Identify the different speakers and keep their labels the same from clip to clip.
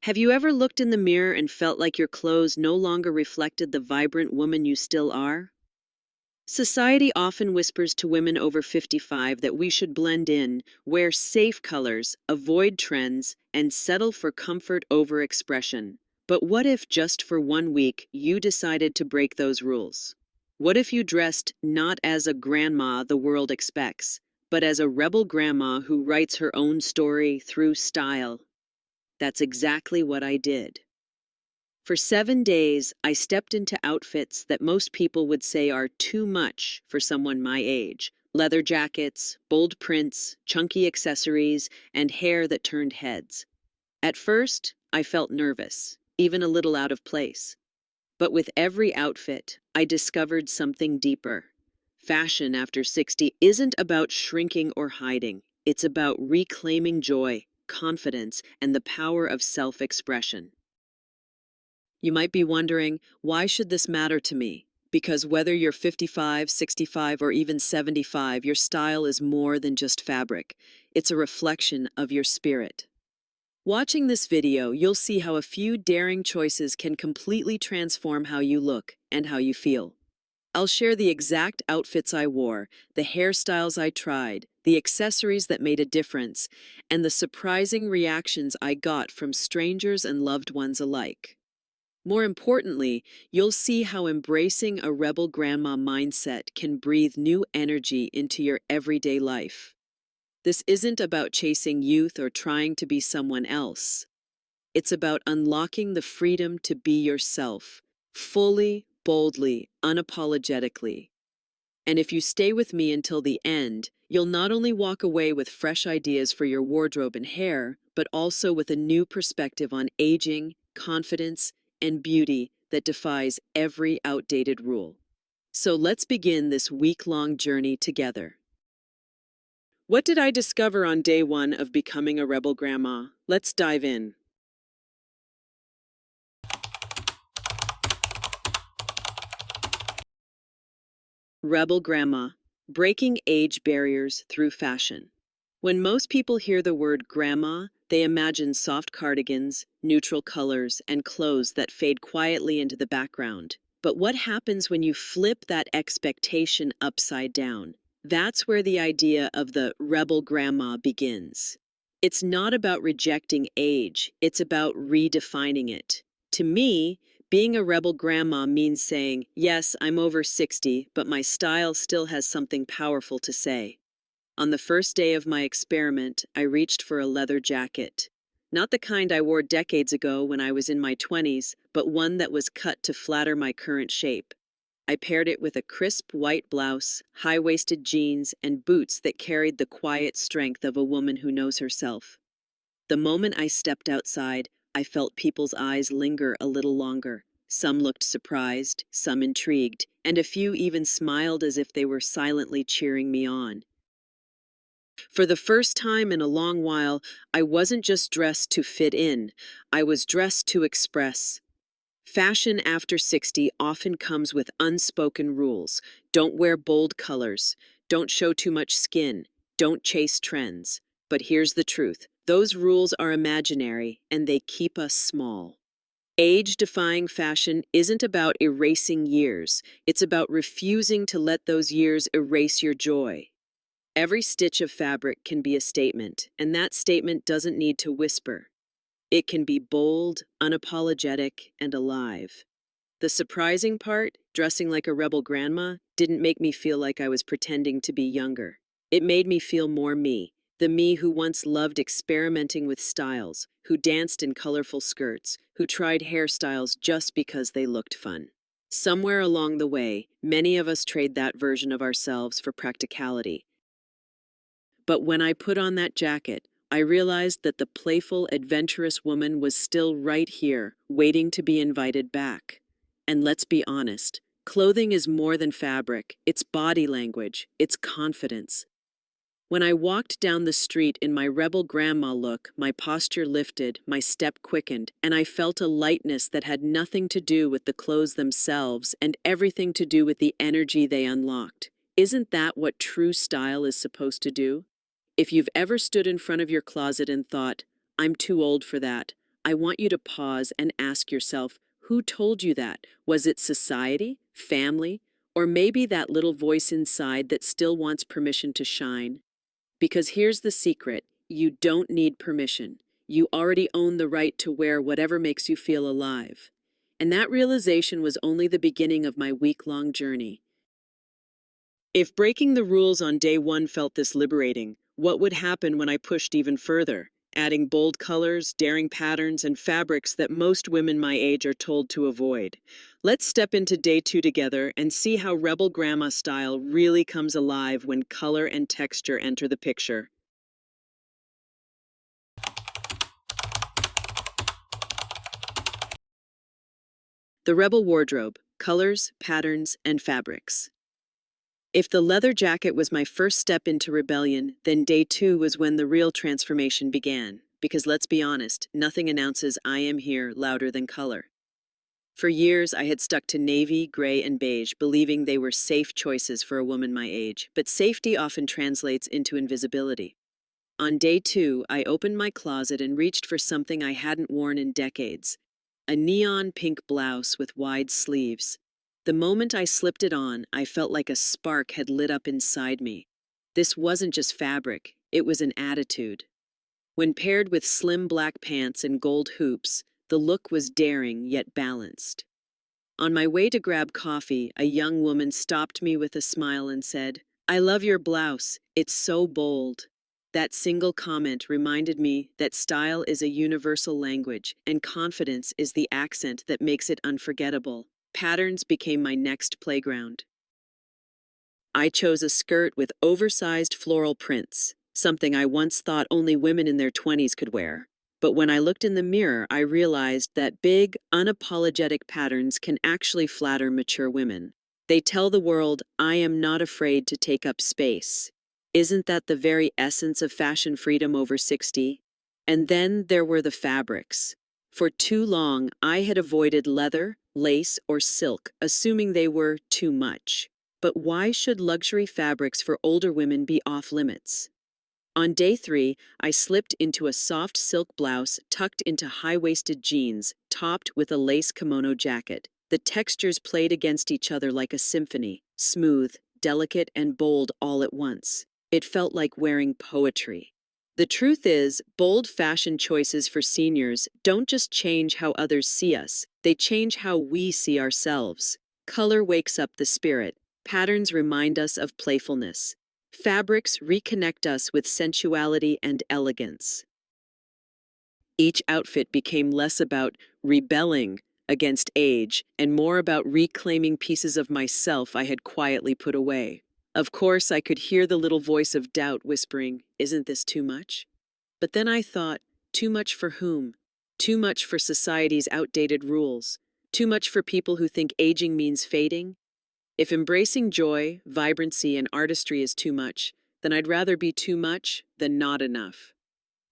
Speaker 1: Have you ever looked in the mirror and felt like your clothes no longer reflected the vibrant woman you still are? Society often whispers to women over 55 that we should blend in, wear safe colors, avoid trends, and settle for comfort over expression. But what if just for 1 week you decided to break those rules? What if you dressed not as a grandma the world expects, but as a rebel grandma who writes her own story through style? That's exactly what I did. For 7 days, I stepped into outfits that most people would say are too much for someone my age. Leather jackets, bold prints, chunky accessories, and hair that turned heads. At first, I felt nervous, even a little out of place. But with every outfit, I discovered something deeper. Fashion after 60 isn't about shrinking or hiding. It's about reclaiming joy, confidence, and the power of self-expression. You might be wondering, why should this matter to me? Because whether you're 55, 65, or even 75, your style is more than just fabric. It's a reflection of your spirit. Watching this video, you'll see how a few daring choices can completely transform how you look and how you feel. I'll share the exact outfits I wore, the hairstyles I tried, the accessories that made a difference, and the surprising reactions I got from strangers and loved ones alike. More importantly, you'll see how embracing a rebel grandma mindset can breathe new energy into your everyday life. This isn't about chasing youth or trying to be someone else. It's about unlocking the freedom to be yourself, fully, boldly, unapologetically. And if you stay with me until the end, you'll not only walk away with fresh ideas for your wardrobe and hair, but also with a new perspective on aging, confidence, and beauty that defies every outdated rule. So let's begin this week-long journey together. What did I discover on day one of becoming a rebel grandma? Let's dive in. Rebel grandma, breaking age barriers through fashion. When most people hear the word grandma, they imagine soft cardigans, neutral colors, and clothes that fade quietly into the background. But what happens when you flip that expectation upside down? That's where the idea of the rebel grandma begins. It's not about rejecting age, it's about redefining it. To me, being a rebel grandma means saying, yes, I'm over 60, but my style still has something powerful to say. On the first day of my experiment, I reached for a leather jacket. Not the kind I wore decades ago when I was in my 20s, but one that was cut to flatter my current shape. I paired it with a crisp white blouse, high-waisted jeans, and boots that carried the quiet strength of a woman who knows herself. The moment I stepped outside, I felt people's eyes linger a little longer. Some looked surprised, some intrigued, and a few even smiled as if they were silently cheering me on. For the first time in a long while, I wasn't just dressed to fit in, I was dressed to express. Fashion after 60 often comes with unspoken rules. Don't wear bold colors, don't show too much skin, don't chase trends. But here's the truth, those rules are imaginary and they keep us small. Age-defying fashion isn't about erasing years, it's about refusing to let those years erase your joy. Every stitch of fabric can be a statement, and that statement doesn't need to whisper. It can be bold, unapologetic, and alive. The surprising part, dressing like a rebel grandma, didn't make me feel like I was pretending to be younger. It made me feel more me, the me who once loved experimenting with styles, who danced in colorful skirts, who tried hairstyles just because they looked fun. Somewhere along the way, many of us trade that version of ourselves for practicality. But when I put on that jacket, I realized that the playful, adventurous woman was still right here, waiting to be invited back. And let's be honest, clothing is more than fabric, it's body language, it's confidence. When I walked down the street in my rebel grandma look, my posture lifted, my step quickened, and I felt a lightness that had nothing to do with the clothes themselves and everything to do with the energy they unlocked. Isn't that what true style is supposed to do? If you've ever stood in front of your closet and thought, I'm too old for that, I want you to pause and ask yourself, who told you that? Was it society, family, or maybe that little voice inside that still wants permission to shine? Because here's the secret, you don't need permission. You already own the right to wear whatever makes you feel alive. And that realization was only the beginning of my week-long journey. If breaking the rules on day one felt this liberating, what would happen when I pushed even further, adding bold colors, daring patterns, and fabrics that most women my age are told to avoid? Let's step into day two together and see how Rebel Grandma style really comes alive when color and texture enter the picture. The Rebel Wardrobe: Colors, Patterns, and Fabrics. If the leather jacket was my first step into rebellion, then day two was when the real transformation began. Because let's be honest, nothing announces "I am here" louder than color. For years, I had stuck to navy, gray, and beige, believing they were safe choices for a woman my age. But safety often translates into invisibility. On day two, I opened my closet and reached for something I hadn't worn in decades: a neon pink blouse with wide sleeves. The moment I slipped it on, I felt like a spark had lit up inside me. This wasn't just fabric, it was an attitude. When paired with slim black pants and gold hoops, the look was daring yet balanced. On my way to grab coffee, a young woman stopped me with a smile and said, "I love your blouse, it's so bold." That single comment reminded me that style is a universal language, and confidence is the accent that makes it unforgettable. Patterns became my next playground. I chose a skirt with oversized floral prints, something I once thought only women in their 20s could wear. But when I looked in the mirror, I realized that big, unapologetic patterns can actually flatter mature women. They tell the world, "I am not afraid to take up space." Isn't that the very essence of fashion freedom over 60? And then there were the fabrics. For too long, I had avoided leather, lace, or silk, assuming they were too much. But why should luxury fabrics for older women be off limits? On day three, I slipped into a soft silk blouse tucked into high-waisted jeans, topped with a lace kimono jacket. The textures played against each other like a symphony, smooth, delicate, and bold all at once. It felt like wearing poetry. The truth is, bold fashion choices for seniors don't just change how others see us, they change how we see ourselves. Color wakes up the spirit. Patterns remind us of playfulness. Fabrics reconnect us with sensuality and elegance. Each outfit became less about rebelling against age and more about reclaiming pieces of myself I had quietly put away. Of course, I could hear the little voice of doubt whispering, "Isn't this too much?" But then I thought, too much for whom? Too much for society's outdated rules? Too much for people who think aging means fading? If embracing joy, vibrancy, and artistry is too much, then I'd rather be too much than not enough.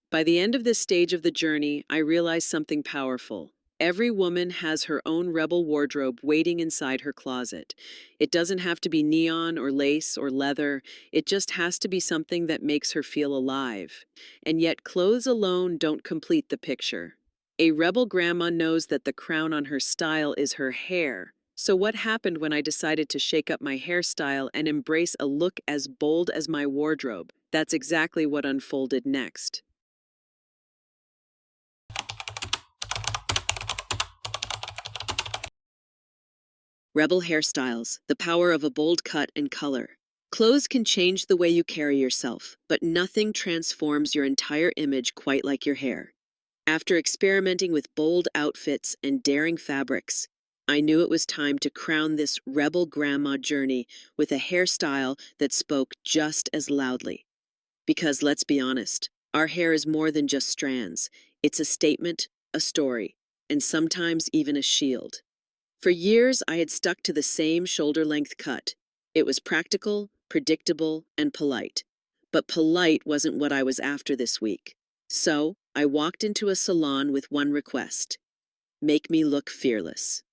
Speaker 1: By the end of this stage of the journey, I realized something powerful. Every woman has her own rebel wardrobe waiting inside her closet. It doesn't have to be neon or lace or leather. It just has to be something that makes her feel alive. And yet clothes alone don't complete the picture. A rebel grandma knows that the crown on her style is her hair. So what happened when I decided to shake up my hairstyle and embrace a look as bold as my wardrobe? That's exactly what unfolded next. Rebel hairstyles: the power of a bold cut and color. Clothes can change the way you carry yourself, but nothing transforms your entire image quite like your hair. After experimenting with bold outfits and daring fabrics, I knew it was time to crown this rebel grandma journey with a hairstyle that spoke just as loudly. Because let's be honest, our hair is more than just strands. It's a statement, a story, and sometimes even a shield. For years, I had stuck to the same shoulder-length cut. It was practical, predictable, and polite. But polite wasn't what I was after this week. So, I walked into a salon with one request: make me look fearless.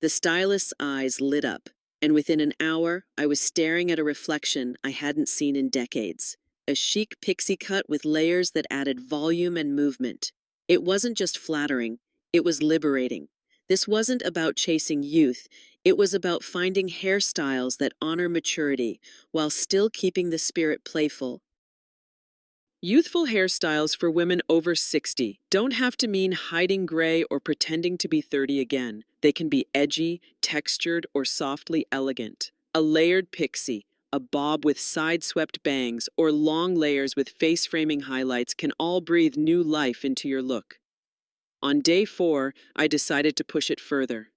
Speaker 1: The stylist's eyes lit up, and within an hour, I was staring at a reflection I hadn't seen in decades. A chic pixie cut with layers that added volume and movement. It wasn't just flattering, it was liberating. This wasn't about chasing youth, it was about finding hairstyles that honor maturity while still keeping the spirit playful. Youthful hairstyles for women over 60 don't have to mean hiding gray or pretending to be 30 again. They can be edgy, textured, or softly elegant. A layered pixie, a bob with side-swept bangs, or long layers with face-framing highlights can all breathe new life into your look. On day 4, I decided to push it further.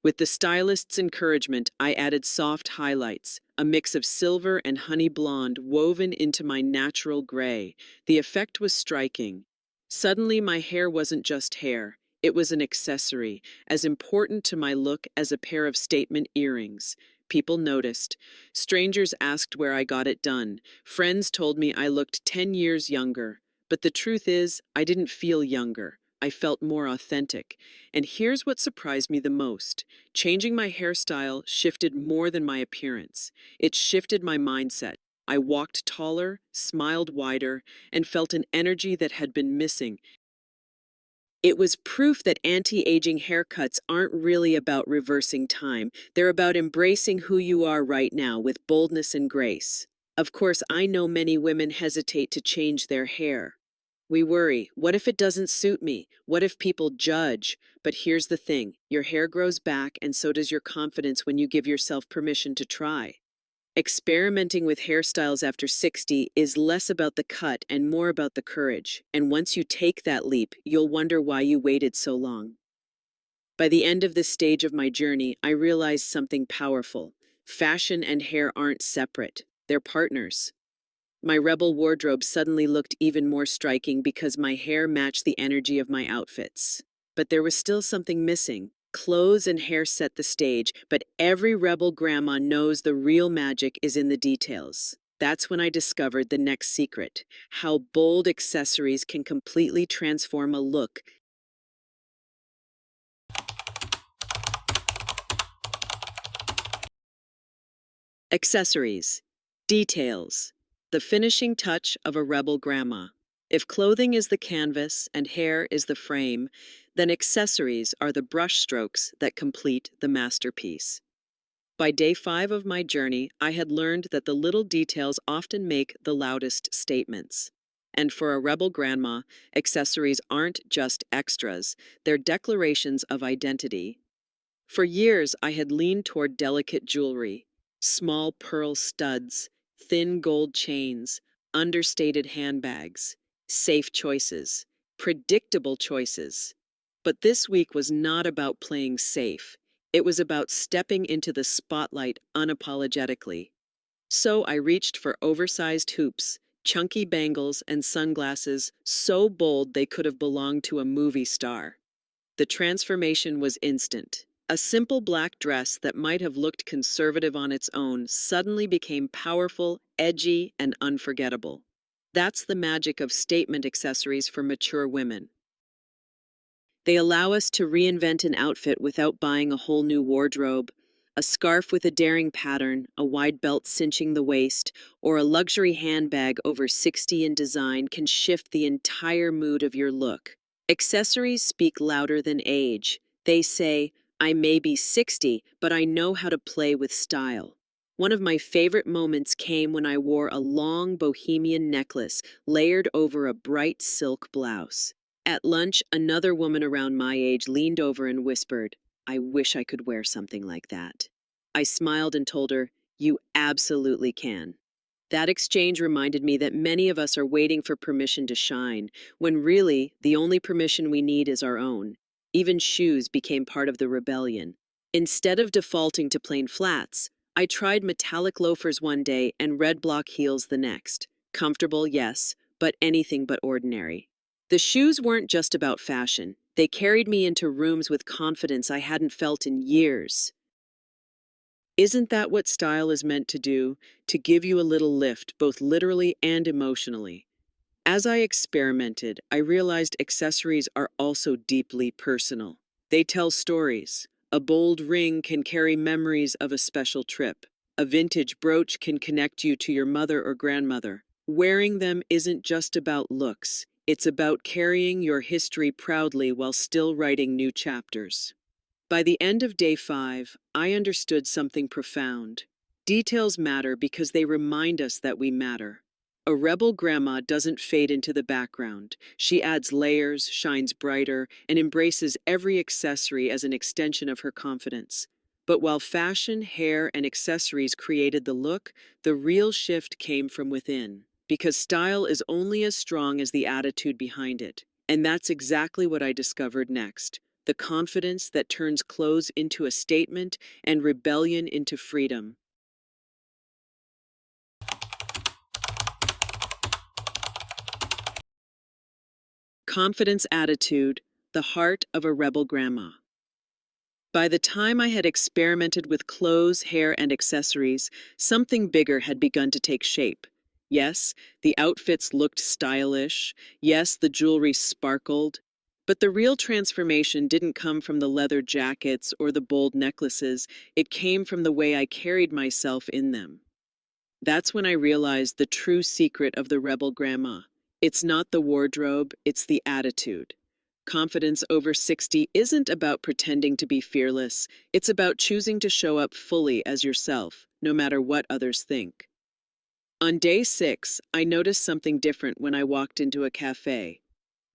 Speaker 1: With the stylist's encouragement, I added soft highlights, a mix of silver and honey blonde woven into my natural gray. The effect was striking. Suddenly, my hair wasn't just hair. It was an accessory, as important to my look as a pair of statement earrings. People noticed. Strangers asked where I got it done. Friends told me I looked 10 years younger. But the truth is, I didn't feel younger. I felt more authentic. And here's what surprised me the most. Changing my hairstyle shifted more than my appearance. It shifted my mindset. I walked taller, smiled wider, and felt an energy that had been missing. It was proof that anti-aging haircuts aren't really about reversing time. They're about embracing who you are right now with boldness and grace. Of course, I know many women hesitate to change their hair. We worry, what if it doesn't suit me? What if people judge? But here's the thing, your hair grows back and so does your confidence when you give yourself permission to try. Experimenting with hairstyles after 60 is less about the cut and more about the courage. And once you take that leap, you'll wonder why you waited so long. By the end of this stage of my journey, I realized something powerful. Fashion and hair aren't separate, they're partners. My rebel wardrobe suddenly looked even more striking because my hair matched the energy of my outfits. But there was still something missing. Clothes and hair set the stage, but every rebel grandma knows the real magic is in the details. That's when I discovered the next secret, how bold accessories can completely transform a look. Accessories. Details. The finishing touch of a rebel grandma. If clothing is the canvas and hair is the frame, then accessories are the brushstrokes that complete the masterpiece. By day 5 of my journey, I had learned that the little details often make the loudest statements. And for a rebel grandma, accessories aren't just extras, they're declarations of identity. For years, I had leaned toward delicate jewelry, small pearl studs, thin gold chains, understated handbags, safe choices, predictable choices. But this week was not about playing safe. It was about stepping into the spotlight unapologetically. So I reached for oversized hoops, chunky bangles, and sunglasses so bold they could have belonged to a movie star. The transformation was instant. A simple black dress that might have looked conservative on its own suddenly became powerful, edgy, and unforgettable. That's the magic of statement accessories for mature women. They allow us to reinvent an outfit without buying a whole new wardrobe. A scarf with a daring pattern, a wide belt cinching the waist, or a luxury handbag over 60 in design can shift the entire mood of your look. Accessories speak louder than age. They say, I may be 60, but I know how to play with style. One of my favorite moments came when I wore a long bohemian necklace layered over a bright silk blouse. At lunch, another woman around my age leaned over and whispered, I wish I could wear something like that. I smiled and told her, you absolutely can. That exchange reminded me that many of us are waiting for permission to shine, when really, the only permission we need is our own. Even shoes became part of the rebellion. Instead of defaulting to plain flats, I tried metallic loafers one day and red block heels the next. Comfortable, yes, but anything but ordinary. The shoes weren't just about fashion. They carried me into rooms with confidence I hadn't felt in years. Isn't that what style is meant to do? To give you a little lift, both literally and emotionally. As I experimented, I realized accessories are also deeply personal. They tell stories. A bold ring can carry memories of a special trip. A vintage brooch can connect you to your mother or grandmother. Wearing them isn't just about looks. It's about carrying your history proudly while still writing new chapters. By the end of day 5, I understood something profound. Details matter because they remind us that we matter. A rebel grandma doesn't fade into the background. She adds layers, shines brighter, and embraces every accessory as an extension of her confidence. But while fashion, hair, and accessories created the look, the real shift came from within. Because style is only as strong as the attitude behind it. And that's exactly what I discovered next. The confidence that turns clothes into a statement and rebellion into freedom. Confidence attitude, the heart of a rebel grandma. By the time I had experimented with clothes, hair, and accessories, something bigger had begun to take shape. Yes, the outfits looked stylish. Yes, the jewelry sparkled. But the real transformation didn't come from the leather jackets or the bold necklaces. It came from the way I carried myself in them. That's when I realized the true secret of the rebel grandma. It's not the wardrobe, it's the attitude. Confidence over 60 isn't about pretending to be fearless. It's about choosing to show up fully as yourself, no matter what others think. On day 6, I noticed something different when I walked into a cafe.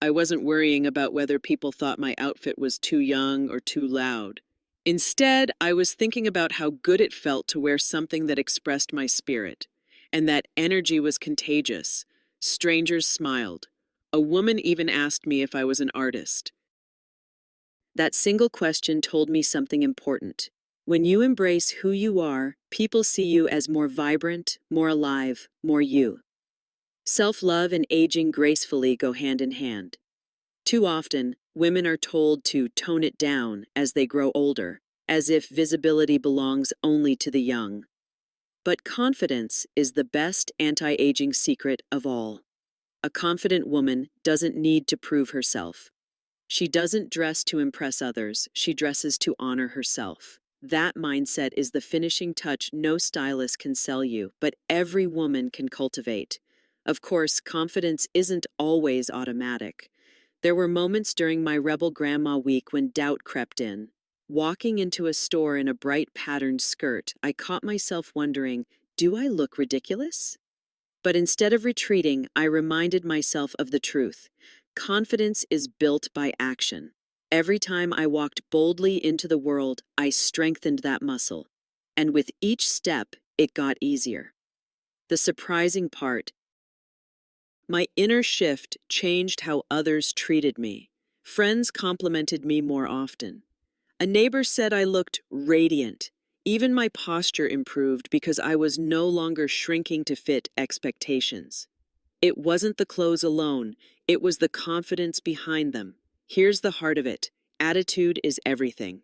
Speaker 1: I wasn't worrying about whether people thought my outfit was too young or too loud. Instead, I was thinking about how good it felt to wear something that expressed my spirit. And that energy was contagious. Strangers smiled. A woman even asked me if I was an artist. That single question told me something important. When you embrace who you are, people see you as more vibrant, more alive, more you. Self-love and aging gracefully go hand in hand. Too often, women are told to tone it down as they grow older, as if visibility belongs only to the young. But confidence is the best anti-aging secret of all. A confident woman doesn't need to prove herself. She doesn't dress to impress others, she dresses to honor herself. That mindset is the finishing touch no stylist can sell you, but every woman can cultivate. Of course, confidence isn't always automatic. There were moments during my Rebel Grandma week when doubt crept in. Walking into a store in a bright patterned skirt, I caught myself wondering, do I look ridiculous? But instead of retreating, I reminded myself of the truth. Confidence is built by action. Every time I walked boldly into the world, I strengthened that muscle. And with each step, it got easier. The surprising part, my inner shift changed how others treated me. Friends complimented me more often. A neighbor said I looked radiant. Even my posture improved because I was no longer shrinking to fit expectations. It wasn't the clothes alone, it was the confidence behind them. Here's the heart of it. Attitude is everything.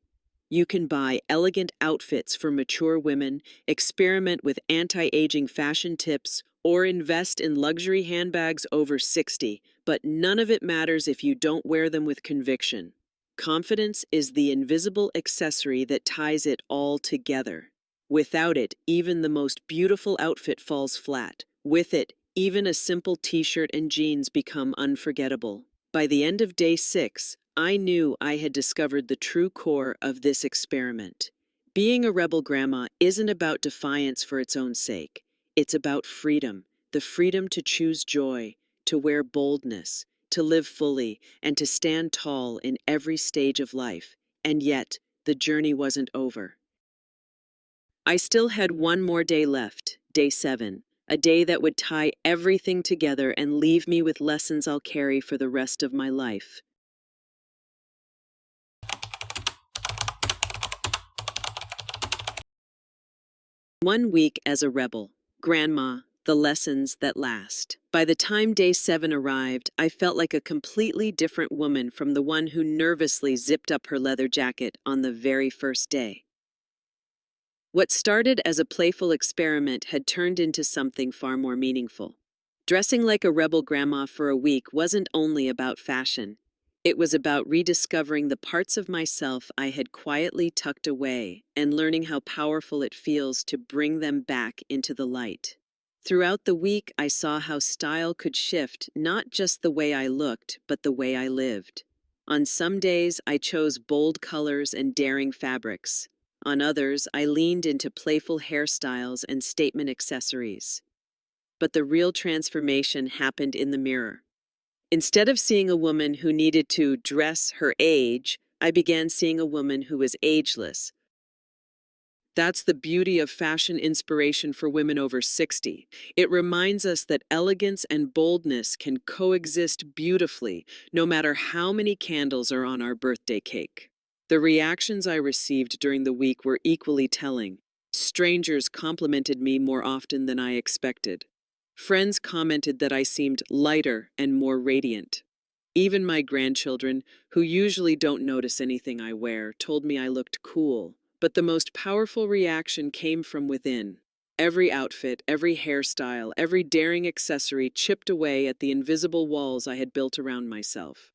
Speaker 1: You can buy elegant outfits for mature women, experiment with anti-aging fashion tips, or invest in luxury handbags over 60, but none of it matters if you don't wear them with conviction. Confidence is the invisible accessory that ties it all together. Without it, even the most beautiful outfit falls flat. With it, even a simple t-shirt and jeans become unforgettable. By the end of day 6, I knew I had discovered the true core of this experiment. Being a rebel grandma isn't about defiance for its own sake. It's about freedom, the freedom to choose joy, to wear boldness, to live fully, and to stand tall in every stage of life. And yet, the journey wasn't over. I still had one more day left, day 7, a day that would tie everything together and leave me with lessons I'll carry for the rest of my life. 1 week as a rebel. Grandma, the lessons that last. By the time day 7 arrived, I felt like a completely different woman from the one who nervously zipped up her leather jacket on the very first day. What started as a playful experiment had turned into something far more meaningful. Dressing like a rebel grandma for a week wasn't only about fashion. It was about rediscovering the parts of myself I had quietly tucked away and learning how powerful it feels to bring them back into the light. Throughout the week, I saw how style could shift not just the way I looked, but the way I lived. On some days, I chose bold colors and daring fabrics. On others, I leaned into playful hairstyles and statement accessories. But the real transformation happened in the mirror. Instead of seeing a woman who needed to dress her age, I began seeing a woman who was ageless. That's the beauty of fashion inspiration for women over 60. It reminds us that elegance and boldness can coexist beautifully, no matter how many candles are on our birthday cake. The reactions I received during the week were equally telling. Strangers complimented me more often than I expected. Friends commented that I seemed lighter and more radiant. Even my grandchildren, who usually don't notice anything I wear, told me I looked cool. But the most powerful reaction came from within. Every outfit, every hairstyle, every daring accessory chipped away at the invisible walls I had built around myself.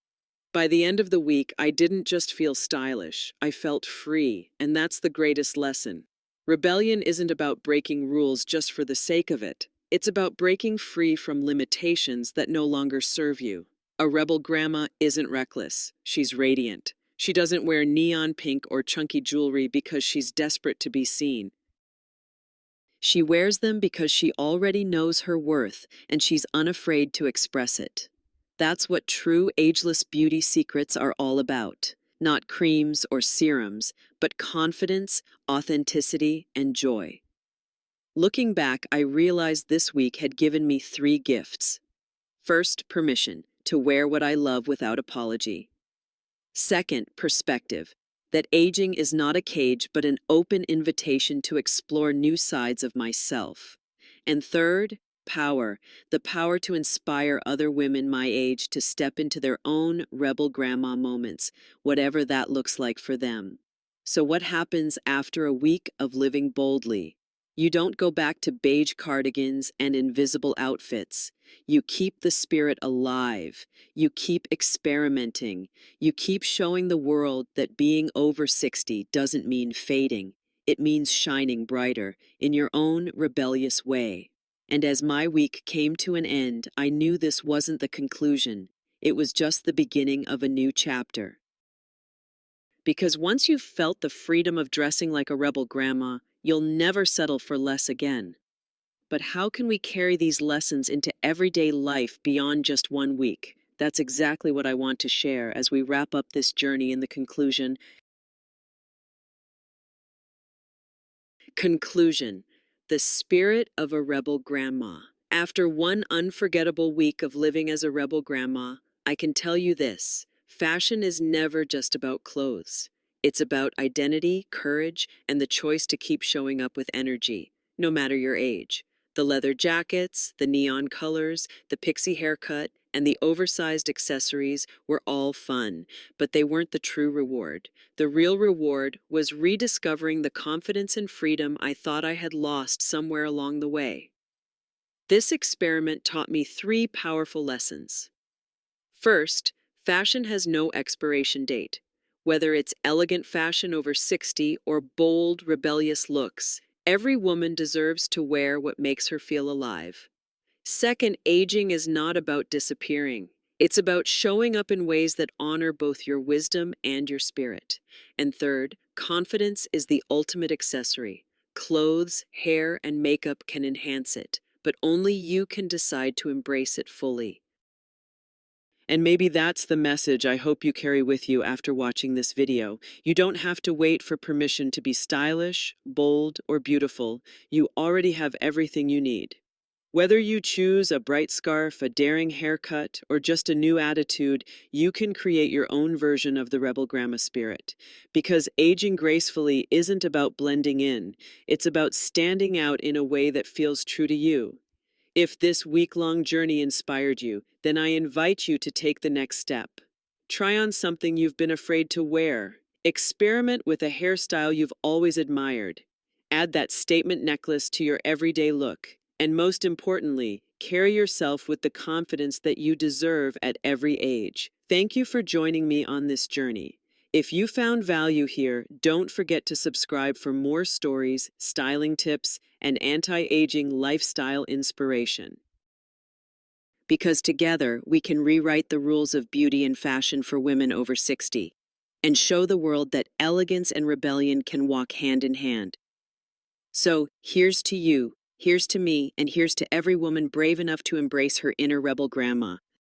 Speaker 1: By the end of the week, I didn't just feel stylish, I felt free, and that's the greatest lesson. Rebellion isn't about breaking rules just for the sake of it. It's about breaking free from limitations that no longer serve you. A rebel grandma isn't reckless, she's radiant. She doesn't wear neon pink or chunky jewelry because she's desperate to be seen. She wears them because she already knows her worth and she's unafraid to express it. That's what true ageless beauty secrets are all about. Not creams or serums, but confidence, authenticity, and joy. Looking back, I realized this week had given me three gifts. First, permission to wear what I love without apology. Second, perspective, that aging is not a cage but an open invitation to explore new sides of myself. And third, power, the power to inspire other women my age to step into their own rebel grandma moments, whatever that looks like for them. So, what happens after a week of living boldly? You don't go back to beige cardigans and invisible outfits. You keep the spirit alive. You keep experimenting. You keep showing the world that being over 60 doesn't mean fading. It means shining brighter in your own rebellious way. And as my week came to an end, I knew this wasn't the conclusion. It was just the beginning of a new chapter. Because once you've felt the freedom of dressing like a rebel grandma, you'll never settle for less again. But how can we carry these lessons into everyday life beyond just one week? That's exactly what I want to share as we wrap up this journey in the conclusion. Conclusion: the spirit of a rebel grandma. After one unforgettable week of living as a rebel grandma, I can tell you this: fashion is never just about clothes. It's about identity, courage, and the choice to keep showing up with energy, no matter your age. The leather jackets, the neon colors, the pixie haircut, and the oversized accessories were all fun, but they weren't the true reward. The real reward was rediscovering the confidence and freedom I thought I had lost somewhere along the way. This experiment taught me three powerful lessons. First, fashion has no expiration date. Whether it's elegant fashion over 60 or bold, rebellious looks, every woman deserves to wear what makes her feel alive. Second, aging is not about disappearing. It's about showing up in ways that honor both your wisdom and your spirit. And third, confidence is the ultimate accessory. Clothes, hair, and makeup can enhance it, but only you can decide to embrace it fully. And maybe that's the message I hope you carry with you after watching this video. You don't have to wait for permission to be stylish, bold, or beautiful. You already have everything you need. Whether you choose a bright scarf, a daring haircut, or just a new attitude, you can create your own version of the Rebel Grandma spirit. Because aging gracefully isn't about blending in, it's about standing out in a way that feels true to you. If this week-long journey inspired you, then I invite you to take the next step. Try on something you've been afraid to wear. Experiment with a hairstyle you've always admired. Add that statement necklace to your everyday look. And most importantly, carry yourself with the confidence that you deserve at every age. Thank you for joining me on this journey. If you found value here, don't forget to subscribe for more stories, styling tips, and anti-aging lifestyle inspiration. Because together we can rewrite the rules of beauty and fashion for women over 60 and show the world that elegance and rebellion can walk hand in hand. So, here's to you, here's to me, and here's to every woman brave enough to embrace her inner rebel grandma.